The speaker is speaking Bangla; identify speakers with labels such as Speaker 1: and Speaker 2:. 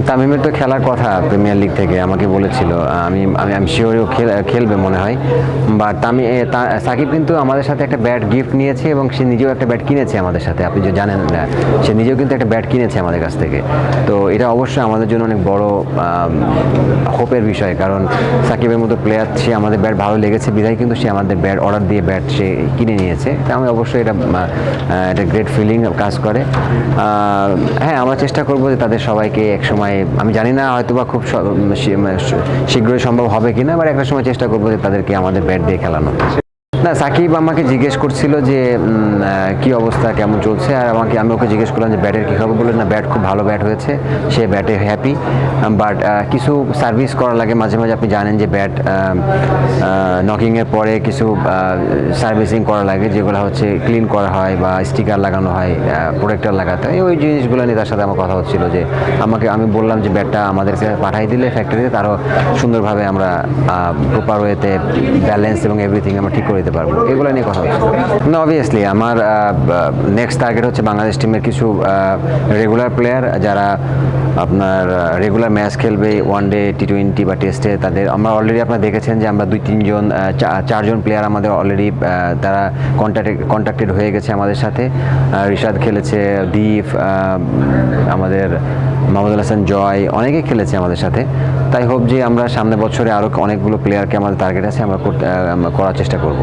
Speaker 1: তামিমের তো খেলার কথা প্রিমিয়ার লিগ থেকে আমাকে বলেছিল, আমি আমি আমি শিওর খেলবে মনে হয়। বাট সাকিব কিন্তু আমাদের সাথে একটা ব্যাট গিফট নিয়েছে এবং সে নিজেও একটা ব্যাট কিনেছে আমাদের সাথে, আপনি যে জানেন না, সে নিজেও কিন্তু একটা ব্যাট কিনেছে আমাদের কাছ থেকে। তো এটা অবশ্যই আমাদের জন্য অনেক বড় হোপের বিষয়, কারণ সাকিবের মতো প্লেয়ার, সে আমাদের ব্যাট ভালো লেগেছে বিধায় কিন্তু সে আমাদের ব্যাট অর্ডার দিয়ে ব্যাট সে কিনে নিয়েছে। তা আমি অবশ্যই এটা একটা গ্রেট ফিলিং কাজ করে। হ্যাঁ, আমরা চেষ্টা করবো যে তাদের সবাইকে একসময়, আমি জানি না হয়তো বা খুব শীঘ্রই সম্ভব হবে কিনা, বাট একটা সময় চেষ্টা করবো যে তাদেরকে আমাদের ব্যাট দিয়ে খেলানো। না, সাকিব আমাকে জিজ্ঞেস করছিল যে কি অবস্থা, কেমন চলছে, আর আমি ওকে জিজ্ঞেস করলাম যে ব্যাটের কী খবর। বললেন না, ব্যাট খুব ভালো ব্যাট হয়েছে, সে ব্যাটে হ্যাপি। বাট কিছু সার্ভিস করা লাগে মাঝে মাঝে, আপনি জানেন যে ব্যাট নকিংয়ের পরে কিছু সার্ভিসিং করা লাগে, যেগুলো হচ্ছে ক্লিন করা হয় বা স্টিকার লাগানো হয়, প্রোটেক্টর লাগাতে হয়। ওই জিনিসগুলো নিয়ে তার সাথে আমার কথা হচ্ছিল, যে আমি বললাম যে ব্যাটটা আমাদেরকে পাঠাই দিলে ফ্যাক্টরিতে, তারও সুন্দরভাবে আমরা প্রপার ওয়েতে ব্যালেন্স এবং এভরিথিং আমরা ঠিক করে দিতে পারবো, এগুলো নিয়ে কথা হচ্ছে। না, অবভিয়াসলি আমার নেক্সট টার্গেট হচ্ছে বাংলাদেশ টিমের কিছু রেগুলার প্লেয়ার যারা আপনার রেগুলার ম্যাচ খেলবে, ওয়ানডে, টি20 বা টেস্টে। তাদের আমরা অলরেডি আপনারা দেখেছেন যে আমরা 2-3 জন, 4জন প্লেয়ার আমাদের অলরেডি তারা কন্ট্যাক্টেড হয়ে গেছে আমাদের সাথে। রিশাদ খেলেছে, দীপ, আমাদের মাহমুদুল হাসান জয়, অনেকেই খেলেছে আমাদের সাথে। তাই হোপ যে আমরা সামনের বছরে আরও অনেকগুলো প্লেয়ারকে আমাদের টার্গেট আছে, আমরা করার চেষ্টা করব।